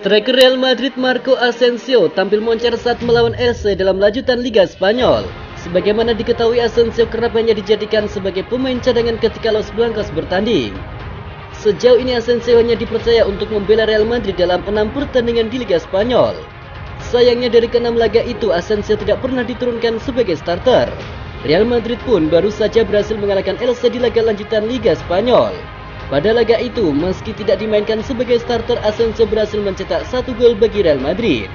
Striker Real Madrid Marco Asensio tampil moncer saat melawan Elche dalam lanjutan Liga Spanyol. Sebagaimana diketahui, Asensio kerap hanya dijadikan sebagai pemain cadangan ketika Los Blancos bertanding. Sejauh ini Asensio hanya dipercaya untuk membela Real Madrid dalam 6 pertandingan di Liga Spanyol. Sayangnya dari ke-6 laga itu Asensio tidak pernah diturunkan sebagai starter. Real Madrid pun baru saja berhasil mengalahkan Elche di laga lanjutan Liga Spanyol. Pada laga itu, meski tidak dimainkan sebagai starter, Asensio berhasil mencetak 1 gol bagi Real Madrid.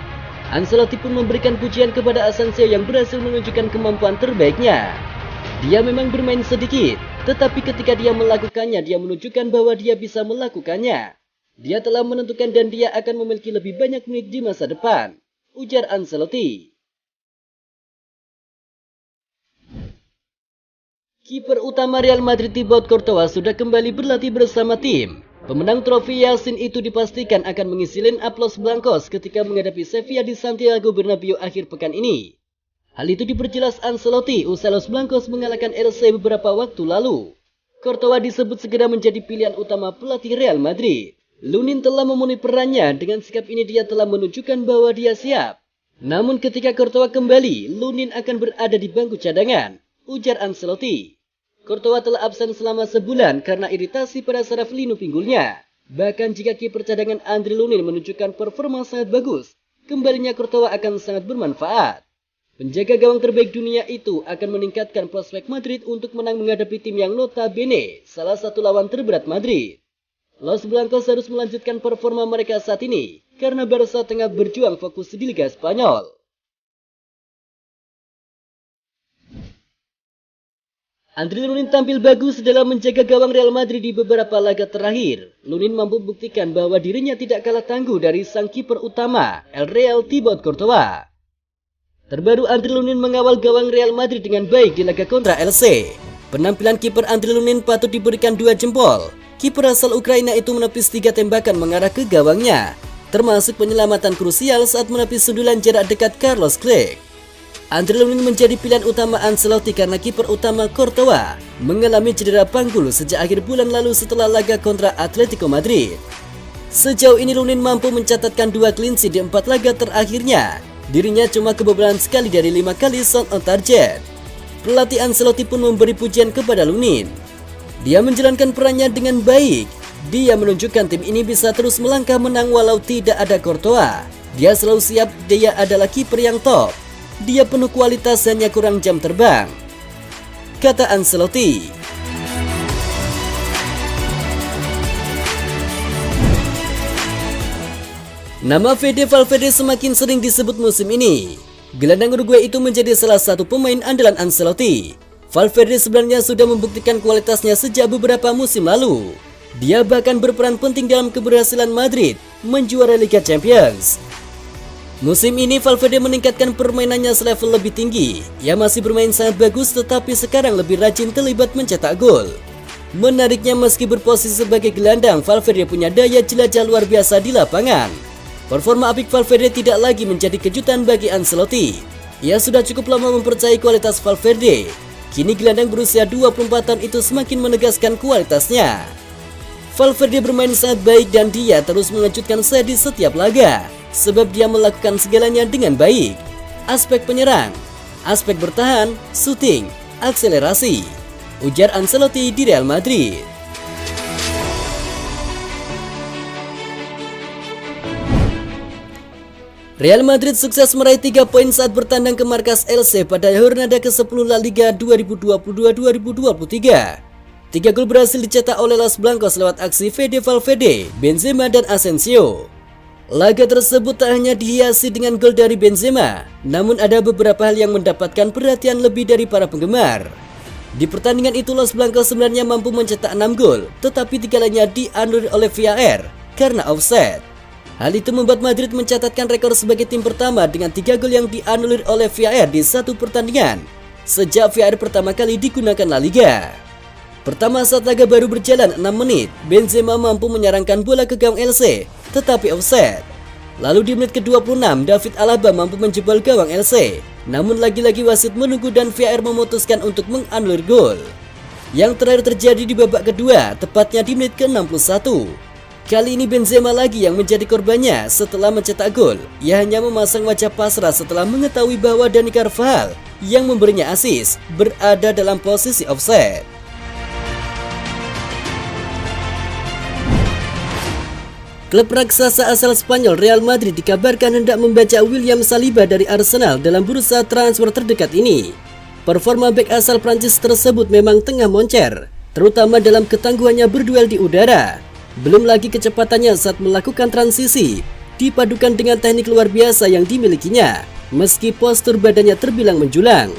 Ancelotti pun memberikan pujian kepada Asensio yang berhasil menunjukkan kemampuan terbaiknya. Dia memang bermain sedikit, tetapi ketika dia melakukannya, dia menunjukkan bahwa dia bisa melakukannya. Dia telah menentukan dan dia akan memiliki lebih banyak menit di masa depan, ujar Ancelotti. Kiper utama Real Madrid Thibaut Courtois sudah kembali berlatih bersama tim. Pemenang trofi Yasin itu dipastikan akan mengisi line up Los Blancos ketika menghadapi Sevilla di Santiago Bernabeu akhir pekan ini. Hal itu diperjelas Ancelotti usai Los Blancos mengalahkan Elche beberapa waktu lalu. Courtois disebut segera menjadi pilihan utama pelatih Real Madrid. Lunin telah memenuhi perannya, dengan sikap ini dia telah menunjukkan bahwa dia siap. Namun ketika Courtois kembali, Lunin akan berada di bangku cadangan, ujar Ancelotti. Courtois telah absen selama sebulan karena iritasi pada saraf linu pinggulnya. Bahkan jika kiper cadangan Andre Lunin menunjukkan performa sangat bagus, kembalinya Courtois akan sangat bermanfaat. Penjaga gawang terbaik dunia itu akan meningkatkan prospek Madrid untuk menang menghadapi tim yang notabene salah satu lawan terberat Madrid. Los Blancos harus melanjutkan performa mereka saat ini karena Barca tengah berjuang fokus di Liga Spanyol. Andre Lunin tampil bagus dalam menjaga gawang Real Madrid di beberapa laga terakhir. Lunin mampu membuktikan bahwa dirinya tidak kalah tangguh dari sang kiper utama, El Real Thibaut Courtois. Terbaru, Andre Lunin mengawal gawang Real Madrid dengan baik di laga kontra Elche. Penampilan kiper Andre Lunin patut diberikan 2 jempol. Kiper asal Ukraina itu menepis 3 tembakan mengarah ke gawangnya, termasuk penyelamatan krusial saat menepis sundulan jarak dekat Carlos Clerc. Andre Lunin menjadi pilihan utama Ancelotti karena kiper utama Courtois mengalami cedera panggul sejak akhir bulan lalu setelah laga kontra Atletico Madrid. Sejauh ini Lunin mampu mencatatkan 2 clean sheet di 4 laga terakhirnya. Dirinya cuma kebobolan sekali dari 5 kali shot on target. Pelatih Ancelotti pun memberi pujian kepada Lunin. Dia menjalankan perannya dengan baik. Dia menunjukkan tim ini bisa terus melangkah menang walau tidak ada Courtois. Dia selalu siap, dia adalah kiper yang top. Dia penuh kualitas, hanya kurang jam terbang, kata Ancelotti. Nama Fede Valverde semakin sering disebut musim ini. Gelandang Uruguay itu menjadi salah satu pemain andalan Ancelotti. Valverde sebenarnya sudah membuktikan kualitasnya sejak beberapa musim lalu. Dia bahkan berperan penting dalam keberhasilan Madrid menjuarai Liga Champions. Musim ini Valverde meningkatkan permainannya selevel lebih tinggi. Ia masih bermain sangat bagus, tetapi sekarang lebih rajin terlibat mencetak gol. Menariknya, meski berposisi sebagai gelandang, Valverde punya daya jelajah luar biasa di lapangan. Performa apik Valverde tidak lagi menjadi kejutan bagi Ancelotti. Ia sudah cukup lama mempercayai kualitas Valverde. Kini gelandang berusia 24 tahun itu semakin menegaskan kualitasnya. Valverde bermain sangat baik dan dia terus mengejutkan saya di setiap laga. Sebab dia melakukan segalanya dengan baik. Aspek penyerang, aspek bertahan, shooting, akselerasi, ujar Ancelotti di Real Madrid. Real Madrid sukses meraih 3 poin saat bertandang ke markas Elche pada Jornada ke-10 La Liga 2022-2023. 3 gol berhasil dicetak oleh Los Blancos lewat aksi Fede Valverde, Benzema dan Asensio. Laga tersebut tak hanya dihiasi dengan gol dari Benzema, namun ada beberapa hal yang mendapatkan perhatian lebih dari para penggemar. Di pertandingan itu Los Blancos sebenarnya mampu mencetak 6 gol, tetapi 3 lainnya dianulir oleh VAR karena offside. Hal itu membuat Madrid mencatatkan rekor sebagai tim pertama dengan 3 gol yang dianulir oleh VAR di satu pertandingan sejak VAR pertama kali digunakan La Liga. Pertama, saat laga baru berjalan 6 menit, Benzema mampu menyerangkan bola ke gawang Elche, tetapi offside. Lalu di menit ke-26, David Alaba mampu menjebol gawang Elche, namun lagi-lagi wasit menunggu dan VAR memutuskan untuk menganulir gol. Yang terakhir terjadi di babak kedua, tepatnya di menit ke-61. Kali ini Benzema lagi yang menjadi korbannya setelah mencetak gol. Ia hanya memasang wajah pasrah setelah mengetahui bahwa Dani Carvajal yang memberinya assist berada dalam posisi offside. Klub raksasa asal Spanyol Real Madrid dikabarkan hendak membaca William Saliba dari Arsenal dalam bursa transfer terdekat ini. Performa bek asal Prancis tersebut memang tengah moncer, terutama dalam ketangguhannya berduel di udara. Belum lagi kecepatannya saat melakukan transisi, dipadukan dengan teknik luar biasa yang dimilikinya, meski postur badannya terbilang menjulang.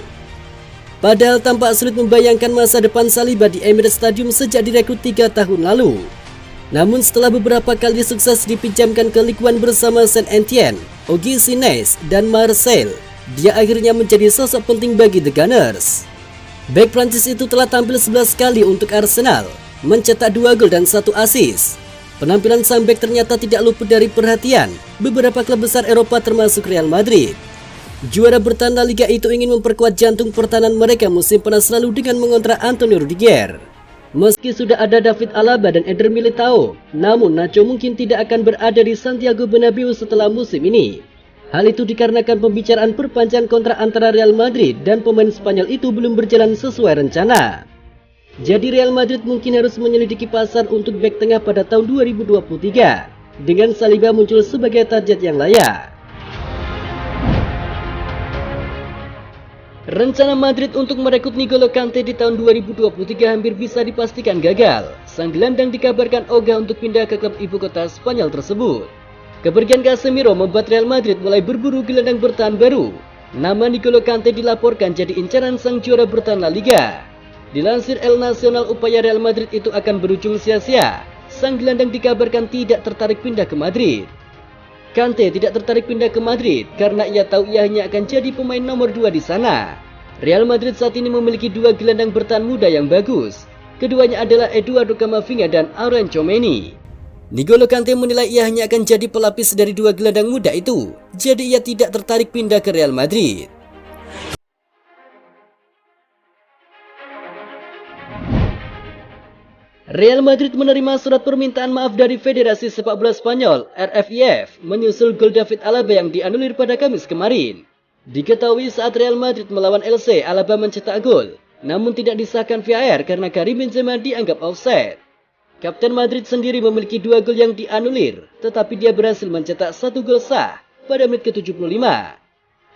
Padahal tampak sulit membayangkan masa depan Saliba di Emirates Stadium sejak direkrut 3 tahun lalu. Namun setelah beberapa kali sukses dipinjamkan ke Ligue 1 bersama Saint-Étienne, OGC Nice, dan Marseille, dia akhirnya menjadi sosok penting bagi The Gunners. Bek Prancis itu telah tampil 11 kali untuk Arsenal, mencetak 2 gol dan 1 assist. Penampilan sang bek ternyata tidak luput dari perhatian beberapa klub besar Eropa termasuk Real Madrid. Juara bertahan La Liga itu ingin memperkuat jantung pertahanan mereka musim panas lalu dengan mengontrak Antonio Rudiger. Meski sudah ada David Alaba dan Eder Militao, namun Nacho mungkin tidak akan berada di Santiago Bernabeu setelah musim ini. Hal itu dikarenakan pembicaraan perpanjangan kontrak antara Real Madrid dan pemain Spanyol itu belum berjalan sesuai rencana. Jadi Real Madrid mungkin harus menyelidiki pasar untuk bek tengah pada tahun 2023, dengan Saliba muncul sebagai target yang layak. Rencana Madrid untuk merekrut N'Golo Kante di tahun 2023 hampir bisa dipastikan gagal. Sang gelandang dikabarkan ogah untuk pindah ke klub ibu kota Spanyol tersebut. Kepergian Casemiro membuat Real Madrid mulai berburu gelandang bertahan baru. Nama N'Golo Kante dilaporkan jadi incaran sang juara bertahan La Liga. Dilansir El Nacional, upaya Real Madrid itu akan berujung sia-sia. Sang gelandang dikabarkan tidak tertarik pindah ke Madrid. Kante tidak tertarik pindah ke Madrid karena ia tahu ia hanya akan jadi pemain nomor 2 di sana. Real Madrid saat ini memiliki 2 gelandang bertahan muda yang bagus. Keduanya adalah Eduardo Camavinga dan Aurelien Tchouameni. N'Golo Kante menilai ia hanya akan jadi pelapis dari 2 gelandang muda itu, jadi ia tidak tertarik pindah ke Real Madrid. Real Madrid menerima surat permintaan maaf dari Federasi Sepak Bola Spanyol (RFIF) menyusul gol David Alaba yang dianulir pada Kamis kemarin. Diketahui saat Real Madrid melawan Elche, Alaba mencetak gol, namun tidak disahkan VAR karena Karim Benzema dianggap offside. Kapten Madrid sendiri memiliki 2 gol yang dianulir, tetapi dia berhasil mencetak 1 gol sah pada menit ke-75.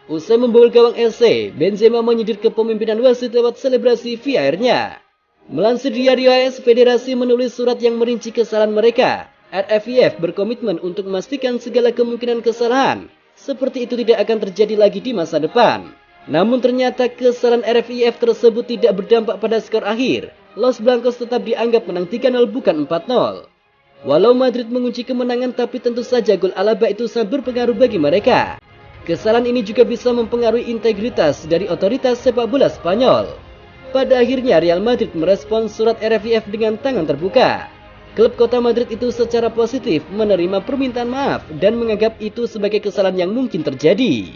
Usai membobol gawang Elche, Benzema menyindir kepemimpinan wasit lewat selebrasi VAR-nya. Melansir Diario AS, Federasi menulis surat yang merinci kesalahan mereka. RFIF berkomitmen untuk memastikan segala kemungkinan kesalahan seperti itu tidak akan terjadi lagi di masa depan. Namun ternyata kesalahan RFIF tersebut tidak berdampak pada skor akhir. Los Blancos tetap dianggap menang 3-0 bukan 4-0. Walau Madrid mengunci kemenangan, tapi tentu saja gol Alaba itu sangat berpengaruh bagi mereka. Kesalahan ini juga bisa mempengaruhi integritas dari otoritas sepak bola Spanyol. Pada akhirnya Real Madrid merespons surat RFIF dengan tangan terbuka. Klub kota Madrid itu secara positif menerima permintaan maaf dan menganggap itu sebagai kesalahan yang mungkin terjadi.